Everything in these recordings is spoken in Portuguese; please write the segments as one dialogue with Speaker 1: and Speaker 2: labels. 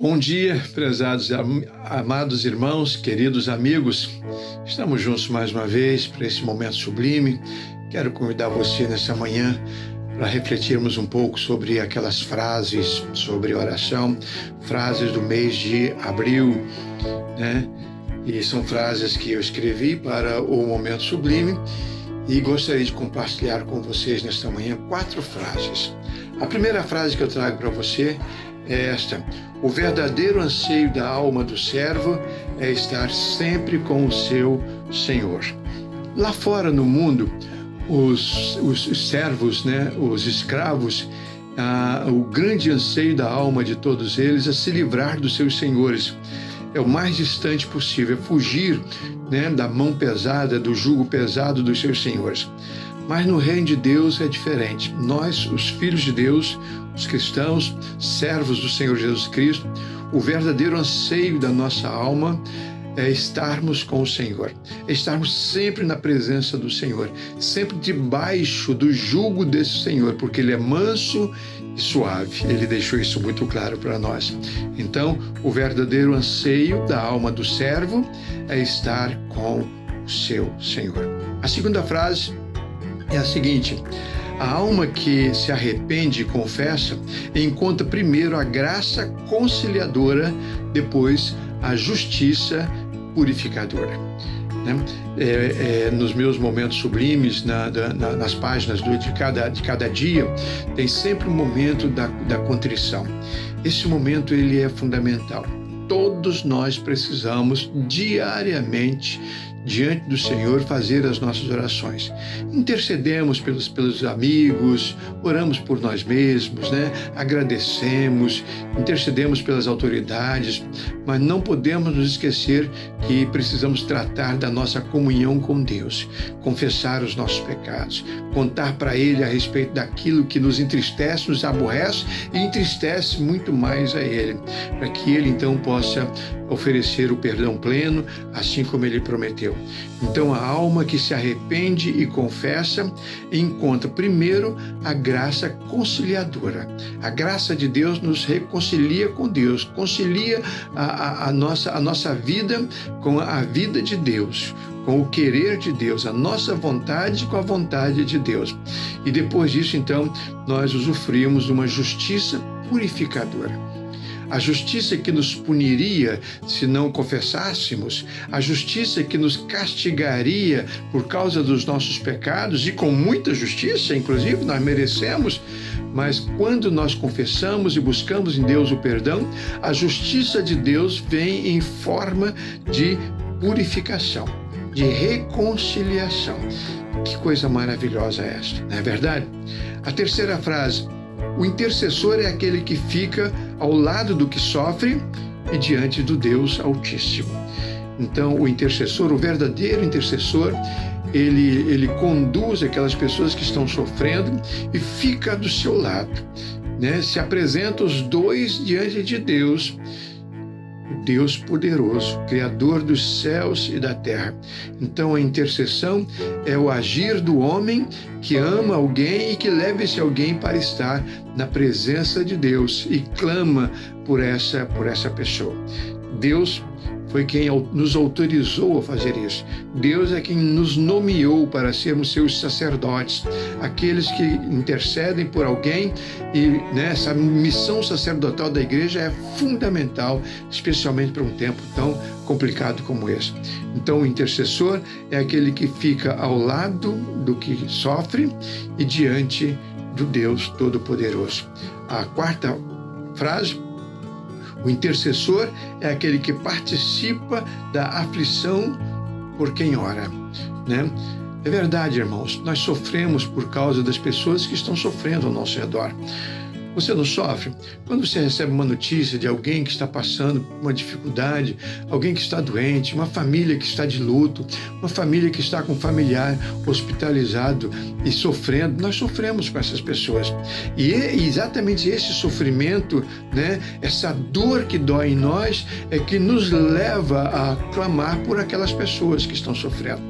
Speaker 1: Bom dia, prezados amados irmãos, queridos amigos. Estamos juntos mais uma vez para esse momento sublime. Quero convidar você nessa manhã para refletirmos um pouco sobre aquelas frases sobre oração, frases do mês de abril, né? E são frases que eu escrevi para o momento sublime e gostaria de compartilhar com vocês nesta manhã 4 frases. A primeira frase que eu trago para você é esta: o verdadeiro anseio da alma do servo é estar sempre com o seu Senhor. Lá fora no mundo, os servos, né, os escravos, o grande anseio da alma de todos eles é se livrar dos seus senhores. É o mais distante possível, é fugir, né, da mão pesada, do jugo pesado dos seus senhores. Mas no reino de Deus é diferente. Nós, os filhos de Deus, os cristãos, servos do Senhor Jesus Cristo, o verdadeiro anseio da nossa alma é estarmos com o Senhor, é estarmos sempre na presença do Senhor, sempre debaixo do jugo desse Senhor, porque Ele é manso e suave. Ele deixou isso muito claro para nós. Então, o verdadeiro anseio da alma do servo é estar com o seu Senhor. A segunda frase é a seguinte: a alma que se arrepende e confessa encontra primeiro a graça conciliadora, depois a justiça purificadora. Nos meus momentos sublimes, nas páginas de cada dia, tem sempre um momento da contrição. Esse momento ele é fundamental. Todos nós precisamos diariamente diante do Senhor fazer as nossas orações. Intercedemos pelos amigos, oramos por nós mesmos, né? Agradecemos, intercedemos pelas autoridades, mas não podemos nos esquecer que precisamos tratar da nossa comunhão com Deus, confessar os nossos pecados, contar para Ele a respeito daquilo que nos entristece, nos aborrece e entristece muito mais a Ele, para que Ele então possa oferecer o perdão pleno, assim como Ele prometeu. Então, a alma que se arrepende e confessa encontra primeiro a graça conciliadora. A graça de Deus nos reconcilia com Deus, concilia a nossa vida com a vida de Deus, com o querer de Deus, a nossa vontade com a vontade de Deus. E depois disso, então, nós usufruímos de uma justiça purificadora. A justiça que nos puniria se não confessássemos, a justiça que nos castigaria por causa dos nossos pecados, e com muita justiça, inclusive, nós merecemos, mas quando nós confessamos e buscamos em Deus o perdão, a justiça de Deus vem em forma de purificação, de reconciliação. Que coisa maravilhosa é esta, não é verdade? A terceira frase: o intercessor é aquele que fica ao lado do que sofre e diante do Deus Altíssimo. Então, o intercessor, o verdadeiro intercessor, ele conduz aquelas pessoas que estão sofrendo e fica do seu lado, né? Se apresenta os dois diante de Deus, o Deus poderoso, Criador dos céus e da terra. Então, a intercessão é o agir do homem que ama alguém e que leva esse alguém para estar na presença de Deus e clama por essa pessoa. Deus foi quem nos autorizou a fazer isso. Deus é quem nos nomeou para sermos seus sacerdotes, aqueles que intercedem por alguém, e essa missão sacerdotal da igreja é fundamental, especialmente para um tempo tão complicado como esse. Então, o intercessor é aquele que fica ao lado do que sofre e diante do Deus Todo-Poderoso. A quarta frase: o intercessor é aquele que participa da aflição por quem ora, né? É verdade, irmãos, nós sofremos por causa das pessoas que estão sofrendo ao nosso redor. Você não sofre? Quando você recebe uma notícia de alguém que está passando por uma dificuldade, alguém que está doente, uma família que está de luto, uma família que está com um familiar hospitalizado e sofrendo, nós sofremos com essas pessoas. E exatamente esse sofrimento, né, essa dor que dói em nós, é que nos leva a clamar por aquelas pessoas que estão sofrendo.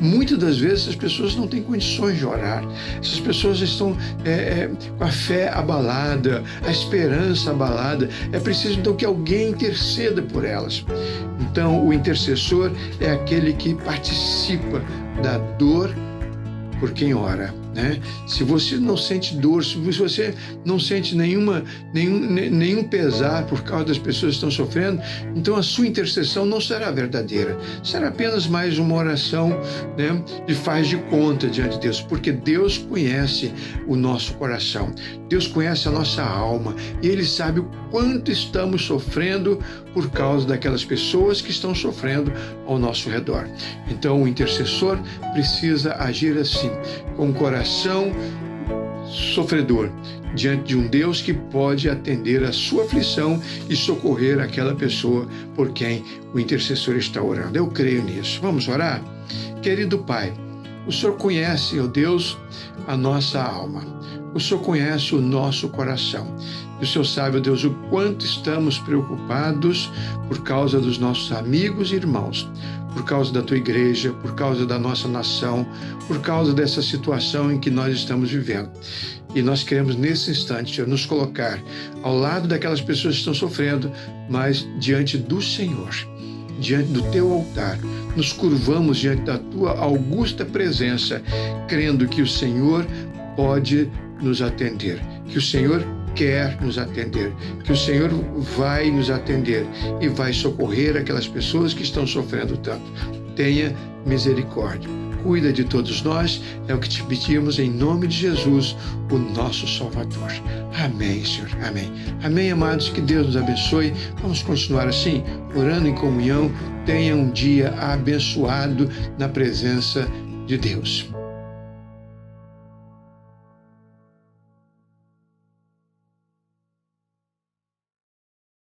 Speaker 1: Muitas das vezes as pessoas não têm condições de orar. Essas pessoas estão com a fé abalada, abalada, a esperança abalada. É preciso então que alguém interceda por elas. Então, o intercessor é aquele que participa da dor por quem ora, né? Se você não sente dor, se você não sente nenhum pesar por causa das pessoas que estão sofrendo, então a sua intercessão não será verdadeira. Será apenas mais uma oração, né, de faz de conta diante de Deus, porque Deus conhece o nosso coração, Deus conhece a nossa alma e Ele sabe o quanto estamos sofrendo por causa daquelas pessoas que estão sofrendo ao nosso redor. Então, o intercessor precisa agir assim, com o coração sofredor, diante de um Deus que pode atender a sua aflição e socorrer aquela pessoa por quem o intercessor está orando. Eu creio nisso. Vamos orar? Querido Pai, o Senhor conhece, ó Deus, a nossa alma. O Senhor conhece o nosso coração. E o Senhor sabe, ó Deus, o quanto estamos preocupados por causa dos nossos amigos e irmãos, por causa da Tua igreja, por causa da nossa nação, por causa dessa situação em que nós estamos vivendo. E nós queremos, nesse instante, Senhor, nos colocar ao lado daquelas pessoas que estão sofrendo, mas diante do Senhor, diante do Teu altar. Nos curvamos diante da Tua augusta presença, crendo que o Senhor pode nos atender, que o Senhor quer nos atender, que o Senhor vai nos atender e vai socorrer aquelas pessoas que estão sofrendo tanto. Tenha misericórdia. Cuida de todos nós, é o que te pedimos em nome de Jesus, o nosso Salvador. Amém, Senhor. Amém. Amém, amados. Que Deus nos abençoe. Vamos continuar assim, orando em comunhão. Tenha um dia abençoado na presença de Deus.